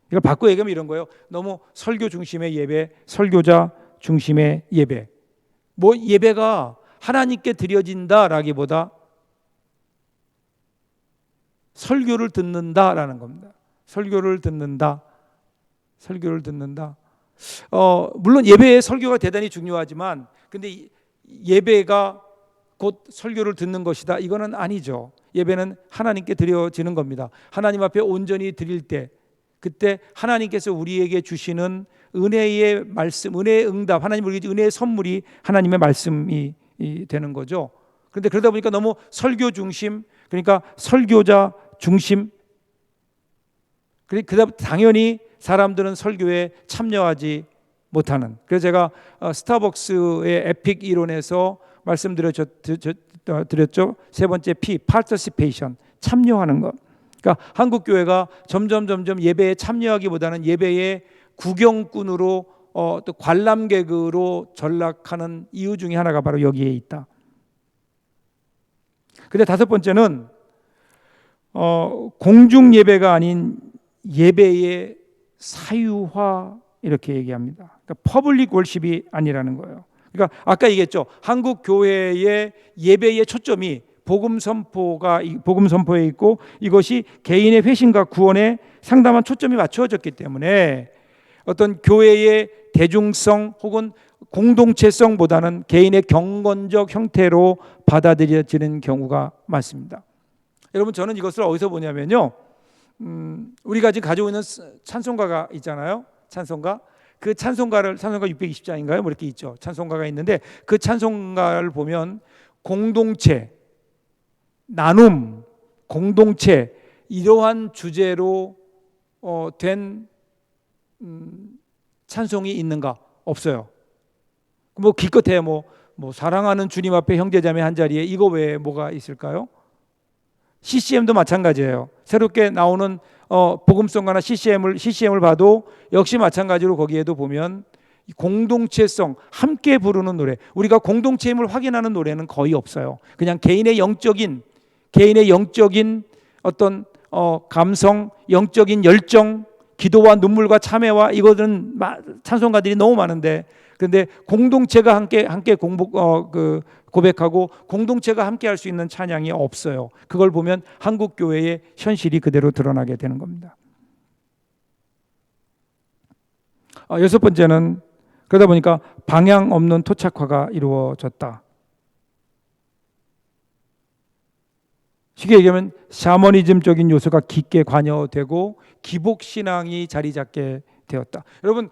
이걸 바꿔 얘기하면 이런 거예요. 너무 설교 중심의 예배, 설교자 중심의 예배. 뭐 예배가 하나님께 드려진다라기보다 설교를 듣는다라는 겁니다. 설교를 듣는다. 물론 예배의 설교가 대단히 중요하지만, 근데 예배가 곧 설교를 듣는 것이다, 이거는 아니죠. 예배는 하나님께 드려지는 겁니다. 하나님 앞에 온전히 드릴 때, 그때 하나님께서 우리에게 주시는 은혜의 말씀, 은혜의 응답, 하나님 우리에게 은혜의 선물이 하나님의 말씀이 되는 거죠. 그런데 그러다 보니까 너무 설교 중심, 그러니까 설교자 중심, 그다음 당연히 사람들은 설교에 참여하지 못하는. 그래서 제가 스타벅스의 에픽 이론에서 말씀드렸죠. 세 번째 P, participation, 참여하는 것. 그러니까 한국 교회가 점점 예배에 참여하기보다는 예배의 구경꾼으로 또 관람객으로 전락하는 이유 중에 하나가 바로 여기에 있다. 근데 다섯 번째는 공중 예배가 아닌 예배의 사유화, 이렇게 얘기합니다. 그러니까 퍼블릭 월십이 아니라는 거예요. 그러니까 아까 얘기했죠. 한국 교회의 예배의 초점이 복음 선포에 있고, 이것이 개인의 회심과 구원에 상당한 초점이 맞추어졌기 때문에 어떤 교회의 대중성 혹은 공동체성보다는 개인의 경건적 형태로 받아들여지는 경우가 많습니다. 여러분, 저는 이것을 어디서 보냐면요, 우리가 지금 가지고 있는 찬송가가 있잖아요. 찬송가 620장인가요? 뭐 이렇게 있죠. 찬송가가 있는데 그 찬송가를 보면 공동체, 나눔, 공동체, 이러한 주제로 된 찬송이 있는가? 없어요. 뭐 기껏해 뭐 사랑하는 주님 앞에 형제자매 한 자리에, 이거 외에 뭐가 있을까요? CCM도 마찬가지예요. 새롭게 나오는 복음성가나 CCM을 봐도 역시 마찬가지로 거기에도 보면 공동체성, 함께 부르는 노래, 우리가 공동체임을 확인하는 노래는 거의 없어요. 그냥 개인의 영적인 어떤 감성, 영적인 열정, 기도와 눈물과 참회와, 이것은 찬송가들이 너무 많은데, 그런데 공동체가 함께 고백하고 공동체가 함께 할 수 있는 찬양이 없어요. 그걸 보면 한국 교회의 현실이 그대로 드러나게 되는 겁니다. 여섯 번째는, 그러다 보니까 방향 없는 토착화가 이루어졌다. 쉽게 얘기하면 샤머니즘적인 요소가 깊게 관여되고 기복 신앙이 자리 잡게 되었다. 여러분,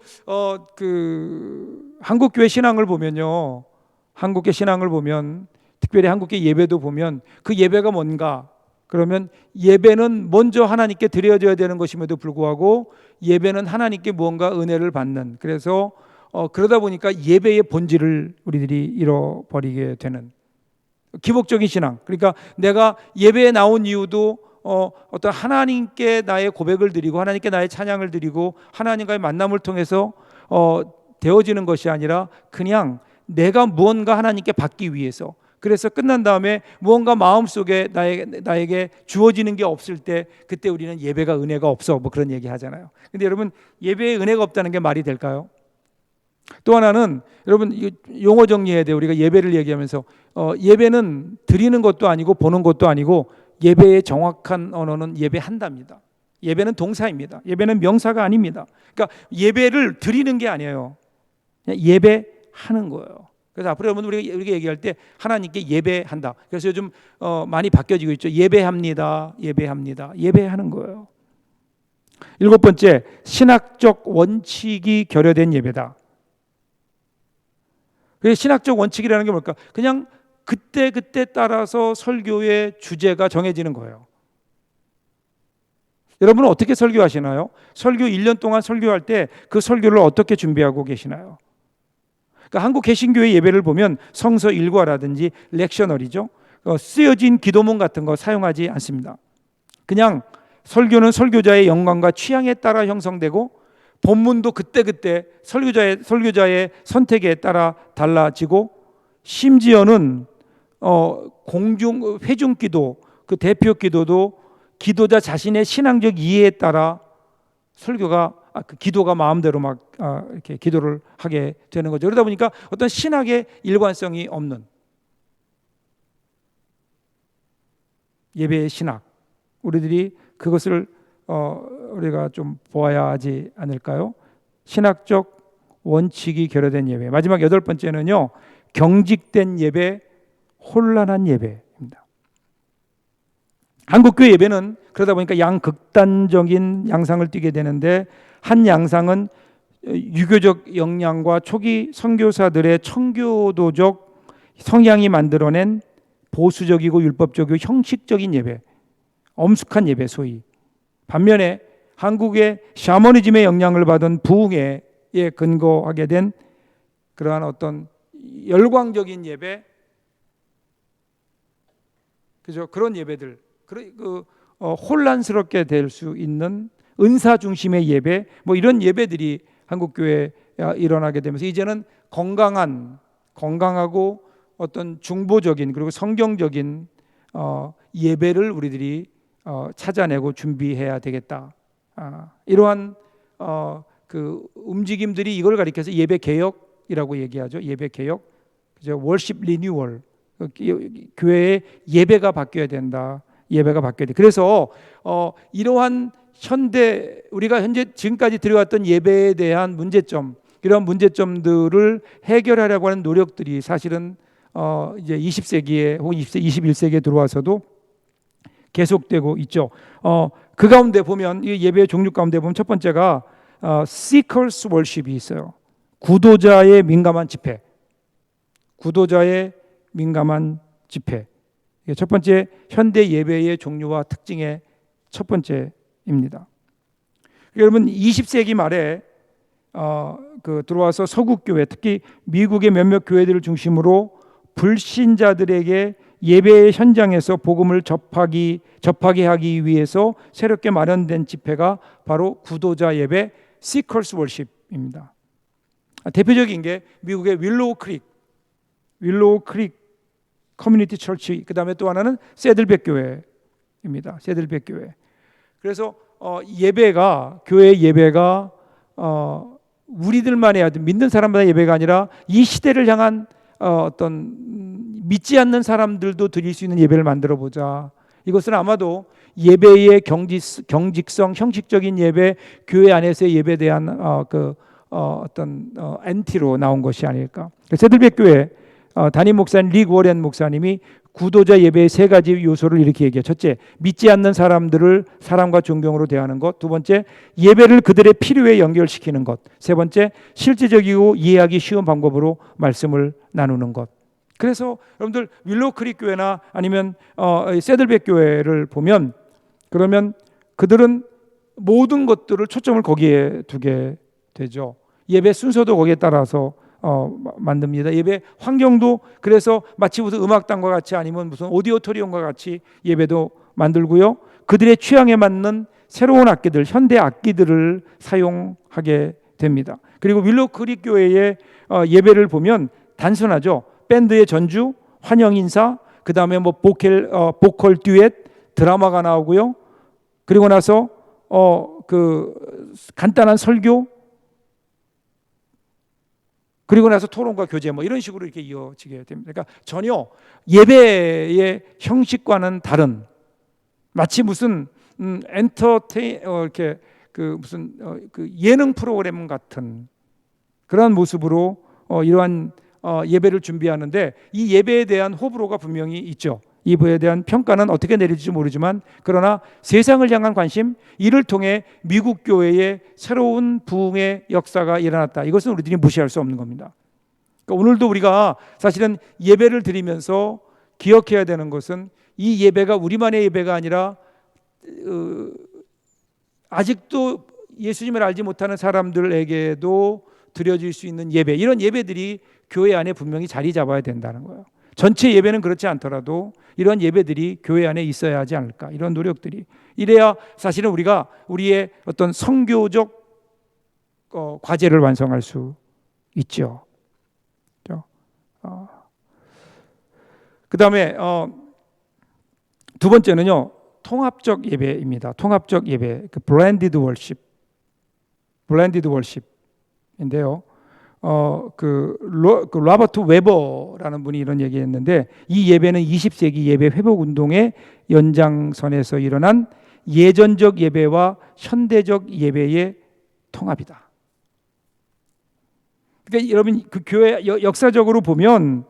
한국교회 신앙을 보면요, 한국교회 신앙을 보면, 특별히 한국교회 예배도 보면, 그 예배가 뭔가, 그러면 예배는 먼저 하나님께 드려져야 되는 것임에도 불구하고 예배는 하나님께 무언가 은혜를 받는, 그래서 그러다 보니까 예배의 본질을 우리들이 잃어버리게 되는 기복적인 신앙. 그러니까 내가 예배에 나온 이유도 어떤 하나님께 나의 고백을 드리고 하나님께 나의 찬양을 드리고 하나님과의 만남을 통해서 되어지는 것이 아니라 그냥 내가 무언가 하나님께 받기 위해서, 그래서 끝난 다음에 무언가 마음속에 나에게 주어지는 게 없을 때 그때 우리는 예배가 은혜가 없어 뭐 그런 얘기 하잖아요. 근데 여러분 예배에 은혜가 없다는 게 말이 될까요? 또 하나는 여러분 용어 정리해야 돼요. 우리가 예배를 얘기하면서 예배는 드리는 것도 아니고 보는 것도 아니고 예배의 정확한 언어는 예배한답니다. 예배는 동사입니다. 예배는 명사가 아닙니다. 그러니까 예배를 드리는 게 아니에요. 그냥 예배하는 거예요. 그래서 앞으로 여러분 우리가 얘기할 때 하나님께 예배한다. 그래서 요즘 많이 바뀌어지고 있죠. 예배합니다. 예배합니다. 예배하는 거예요. 7번째, 신학적 원칙이 결여된 예배다. 신학적 원칙이라는 게 뭘까? 그냥 그때 따라서 설교의 주제가 정해지는 거예요. 여러분은 어떻게 설교하시나요? 설교 1년 동안 설교할 때 그 설교를 어떻게 준비하고 계시나요? 그러니까 한국 개신교의 예배를 보면 성서 일과라든지 렉셔너리죠. 쓰여진 기도문 같은 거 사용하지 않습니다. 그냥 설교는 설교자의 영광과 취향에 따라 형성되고 본문도 그때 설교자의 선택에 따라 달라지고 심지어는 회중 기도, 그 대표 기도도 기도자 자신의 신앙적 이해에 따라 그 기도가 마음대로 막 이렇게 기도를 하게 되는 거죠. 그러다 보니까 어떤 신학의 일관성이 없는 예배의 신학, 우리들이 그것을 우리가 좀 보아야 하지 않을까요? 신학적 원칙이 결여된 예배. 마지막 8번째는요, 경직된 예배, 혼란한 예배입니다. 한국교회 예배는 그러다 보니까 양극단적인 양상을 띠게 되는데, 한 양상은 유교적 역량과 초기 선교사들의 청교도적 성향이 만들어낸 보수적이고 율법적이고 형식적인 예배, 엄숙한 예배 소위. 반면에 한국의 샤머니즘의 영향을 받은 부흥회에 근거하게 된 그러한 어떤 열광적인 예배, 그죠? 그런 예배들, 혼란스럽게 될 수 있는 은사 중심의 예배, 뭐 이런 예배들이 한국 교회에 일어나게 되면서 이제는 건강하고 어떤 중보적인 그리고 성경적인 예배를 우리들이 찾아내고 준비해야 되겠다. 이러한 그 움직임들이 이걸 가리켜서 예배 개혁이라고 얘기하죠. 예배 개혁, 그죠? 월십 리뉴얼, 교회의 예배가 바뀌어야 된다. 예배가 바뀌어야 돼. 그래서 이러한 우리가 현재 지금까지 들어왔던 예배에 대한 문제점, 이런 문제점들을 해결하려고 하는 노력들이 사실은 이제 20세기에 혹은 21세기에 들어와서도 계속되고 있죠. 그 가운데 보면 이 예배의 종류 가운데 보면 첫 번째가 Seekers Worship이 있어요. 구도자의 민감한 집회. 구도자의 민감한 집회. 이게 첫 번째 현대 예배의 종류와 특징의 첫 번째입니다. 여러분 20세기 말에 들어와서 서구 교회, 특히 미국의 몇몇 교회들을 중심으로 불신자들에게 예배의 현장에서 복음을 접하게 하기 위해서 새롭게 마련된 집회가 바로 구도자 예배, Seekers Worship입니다. 대표적인 게 미국의 윌로우 크릭 커뮤니티 철치, 그 다음에 또 하나는 새들백 교회입니다. 새들백 교회. 그래서 교회 예배가 우리들만 해야 돼. 믿는 사람마다 예배가 아니라 이 시대를 향한 어떤 믿지 않는 사람들도 드릴 수 있는 예배를 만들어 보자. 이것은 아마도 예배의 경직성, 형식적인 예배, 교회 안에서의 예배에 대한 어떤 엔티로 나온 것이 아닐까. 새들백 교회 담임 목사님 릭 워렌 목사님이 구도자 예배의 3가지 요소를 이렇게 얘기해요. 첫째, 믿지 않는 사람들을 사랑과 존경으로 대하는 것. 두 번째, 예배를 그들의 필요에 연결시키는 것. 세 번째, 실제적이고 이해하기 쉬운 방법으로 말씀을 나누는 것. 그래서 여러분들 윌로우크릭 교회나 아니면 새들백 교회를 보면 그러면 그들은 모든 것들을 초점을 거기에 두게 되죠. 예배 순서도 거기에 따라서 만듭니다. 예배 환경도 그래서 마치 무슨 음악당과 같이 아니면 무슨 오디오토리움과 같이 예배도 만들고요. 그들의 취향에 맞는 새로운 악기들, 현대 악기들을 사용하게 됩니다. 그리고 윌로우 크릭 교회의 예배를 보면 단순하죠. 밴드의 전주, 환영 인사, 그 다음에 뭐 보컬 듀엣, 드라마가 나오고요. 그리고 나서 그 간단한 설교, 그리고 나서 토론과 교제 뭐 이런 식으로 이렇게 이어지게 됩니다. 그러니까 전혀 예배의 형식과는 다른, 마치 무슨 이렇게 그 무슨 그 예능 프로그램 같은 그런 모습으로 이러한 예배를 준비하는데, 이 예배에 대한 호불호가 분명히 있죠. 이에 대한 평가는 어떻게 내릴지 모르지만, 그러나 세상을 향한 관심, 이를 통해 미국 교회의 새로운 부흥의 역사가 일어났다. 이것은 우리들이 무시할 수 없는 겁니다. 그러니까 오늘도 우리가 사실은 예배를 드리면서 기억해야 되는 것은, 이 예배가 우리만의 예배가 아니라 아직도 예수님을 알지 못하는 사람들에게도 드려질 수 있는 예배, 이런 예배들이 교회 안에 분명히 자리 잡아야 된다는 거예요. 전체 예배는 그렇지 않더라도 이런 예배들이 교회 안에 있어야 하지 않을까, 이런 노력들이, 이래야 사실은 우리가 우리의 어떤 선교적 과제를 완성할 수 있죠. 그 다음에 두 번째는요, 통합적 예배입니다. 통합적 예배, 그 블렌디드 월십인데요. 그 로버트 웨버라는 분이 이런 얘기했는데, 이 예배는 20세기 예배 회복 운동의 연장선에서 일어난 예전적 예배와 현대적 예배의 통합이다. 그러니까 여러분, 그 교회 역사적으로 보면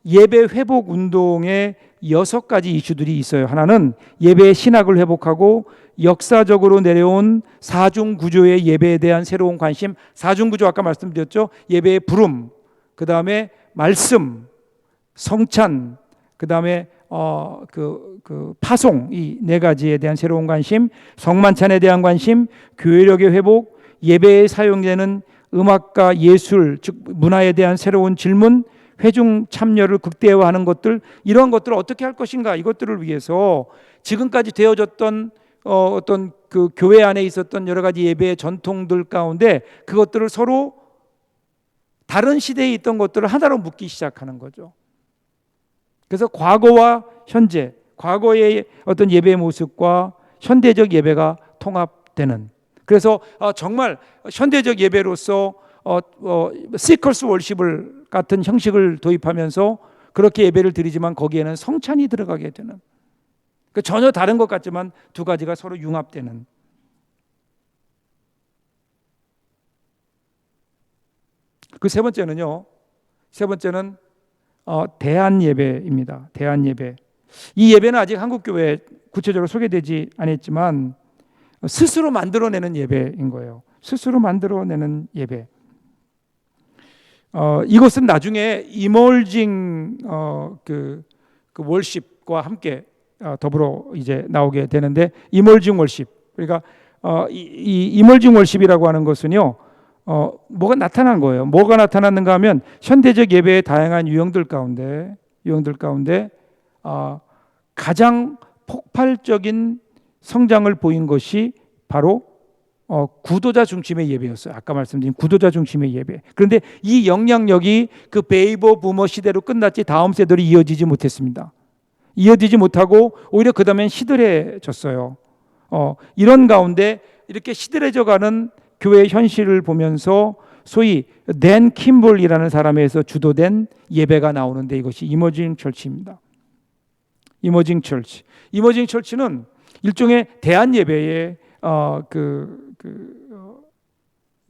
예배 회복 운동에 6가지 이슈들이 있어요. 하나는 예배의 신학을 회복하고 역사적으로 내려온 사중 구조의 예배에 대한 새로운 관심. 사중 구조 아까 말씀드렸죠. 예배의 부름, 그 다음에 말씀, 성찬, 그 다음에 그 파송, 이 4가지에 대한 새로운 관심, 성만찬에 대한 관심, 교회력의 회복, 예배에 사용되는 음악과 예술, 즉 문화에 대한 새로운 질문, 회중 참여를 극대화하는 것들, 이런 것들을 어떻게 할 것인가, 이것들을 위해서 지금까지 되어졌던 어떤 그 교회 안에 있었던 여러 가지 예배의 전통들 가운데 그것들을 서로 다른 시대에 있던 것들을 하나로 묶기 시작하는 거죠. 그래서 과거와 현재, 과거의 어떤 예배의 모습과 현대적 예배가 통합되는, 그래서 정말 현대적 예배로서 시컬스 월십을 같은 형식을 도입하면서 그렇게 예배를 드리지만 거기에는 성찬이 들어가게 되는, 전혀 다른 것 같지만 두 가지가 서로 융합되는. 그 세 번째는 대안 예배입니다. 대안 예배. 이 예배는 아직 한국 교회에 구체적으로 소개되지 않았지만 스스로 만들어내는 예배인 거예요. 스스로 만들어내는 예배. 이것은 나중에 이멀징 그 월십과 함께 더불어 이제 나오게 되는데, 이멀징 월십, 그러니까 이 이멀징 월십이라고 하는 것은요, 뭐가 나타난 거예요. 뭐가 나타났는가 하면 현대적 예배의 다양한 유형들 가운데 가장 폭발적인 성장을 보인 것이 바로 구도자 중심의 예배였어요. 아까 말씀드린 구도자 중심의 예배. 그런데 이 영향력이 그 베이버 부머 시대로 끝났지 다음 세대로 이어지지 못했습니다. 이어지지 못하고 오히려 그 다음엔 시들해졌어요. 이런 가운데 이렇게 시들해져가는 교회의 현실을 보면서 소위 댄 킴볼이라는 사람에서 주도된 예배가 나오는데, 이것이 이머징 철치입니다. 이머징 철치는 일종의 대안 예배의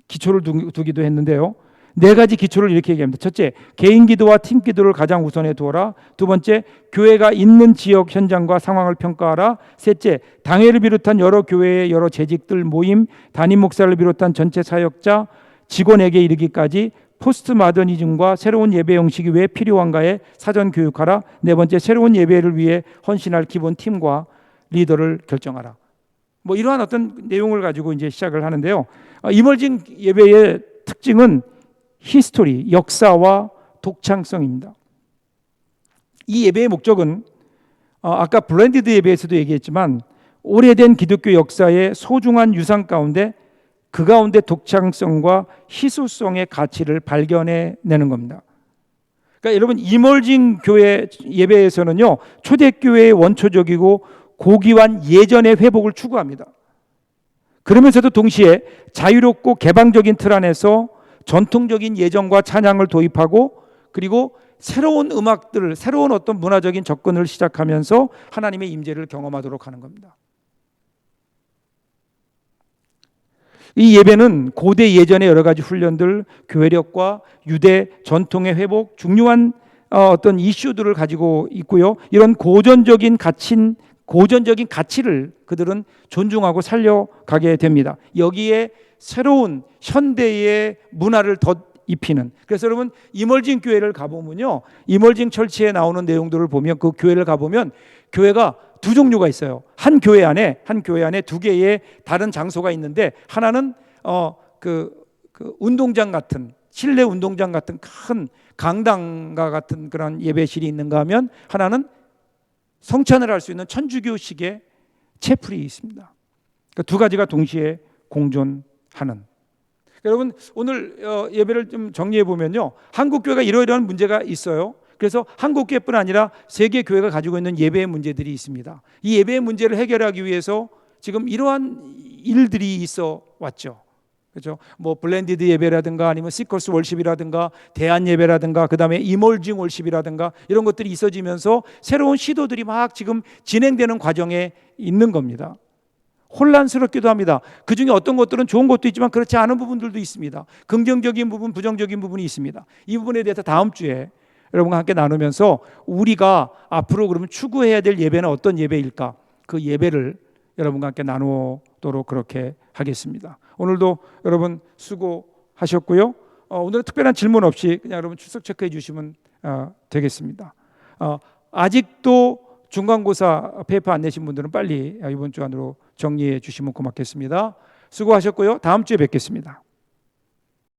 기초를 두기도 했는데요. 4가지 기초를 이렇게 얘기합니다. 첫째, 개인 기도와 팀 기도를 가장 우선에 두어라. 두 번째, 교회가 있는 지역 현장과 상황을 평가하라. 셋째, 당회를 비롯한 여러 교회의 여러 재직들 모임, 담임 목사를 비롯한 전체 사역자, 직원에게 이르기까지 포스트 마더니즘과 새로운 예배 형식이 왜 필요한가에 사전 교육하라. 네 번째, 새로운 예배를 위해 헌신할 기본 팀과 리더를 결정하라. 뭐 이러한 어떤 내용을 가지고 이제 시작을 하는데요. 이멀징 예배의 특징은 히스토리, 역사와 독창성입니다. 이 예배의 목적은 아까 블렌디드 예배에서도 얘기했지만 오래된 기독교 역사의 소중한 유산 가운데 그 가운데 독창성과 희소성의 가치를 발견해내는 겁니다. 그러니까 여러분 이멀징 교회 예배에서는요 초대교회의 원초적이고 고귀한 예전의 회복을 추구합니다. 그러면서도 동시에 자유롭고 개방적인 틀 안에서 전통적인 예전과 찬양을 도입하고 그리고 새로운 음악들을 새로운 어떤 문화적인 접근을 시작하면서 하나님의 임재를 경험하도록 하는 겁니다. 이 예배는 고대 예전의 여러 가지 훈련들, 교회력과 유대 전통의 회복, 중요한 어떤 이슈들을 가지고 있고요. 이런 고전적인 가치를 그들은 존중하고 살려가게 됩니다. 여기에 새로운 현대의 문화를 덧입히는. 그래서 여러분 이멀징 교회를 가보면요, 이멀징 철치에 나오는 내용들을 보면 그 교회를 가보면 교회가 두 종류가 있어요. 한 교회 안에 두 개의 다른 장소가 있는데 하나는 그 운동장 같은 실내 운동장 같은 큰 강당과 같은 그런 예배실이 있는가 하면 하나는 성찬을 할 수 있는 천주교식의 채플이 있습니다. 그러니까 두 가지가 동시에 공존하는. 여러분 오늘 예배를 좀 정리해 보면요, 한국 교회가 이러이러한 문제가 있어요. 그래서 한국 교회뿐 아니라 세계 교회가 가지고 있는 예배의 문제들이 있습니다. 이 예배의 문제를 해결하기 위해서 지금 이러한 일들이 있어 왔죠. 그렇죠? 뭐 블렌디드 예배라든가 아니면 시커스 월십이라든가 대안 예배라든가 그다음에 이멀징 월십이라든가 이런 것들이 있어지면서 새로운 시도들이 막 지금 진행되는 과정에 있는 겁니다. 혼란스럽기도 합니다. 그중에 어떤 것들은 좋은 것도 있지만 그렇지 않은 부분들도 있습니다. 긍정적인 부분, 부정적인 부분이 있습니다. 이 부분에 대해서 다음 주에 여러분과 함께 나누면서 우리가 앞으로 그러면 추구해야 될 예배는 어떤 예배일까? 그 예배를 여러분과 함께 나누도록 그렇게 하겠습니다. 오늘도 여러분 수고하셨고요. 오늘은 특별한 질문 없이 그냥 여러분 출석 체크해 주시면 되겠습니다. 아직도 중간고사 페이퍼 안 내신 분들은 빨리 이번 주 안으로 정리해 주시면 고맙겠습니다. 수고하셨고요. 다음 주에 뵙겠습니다.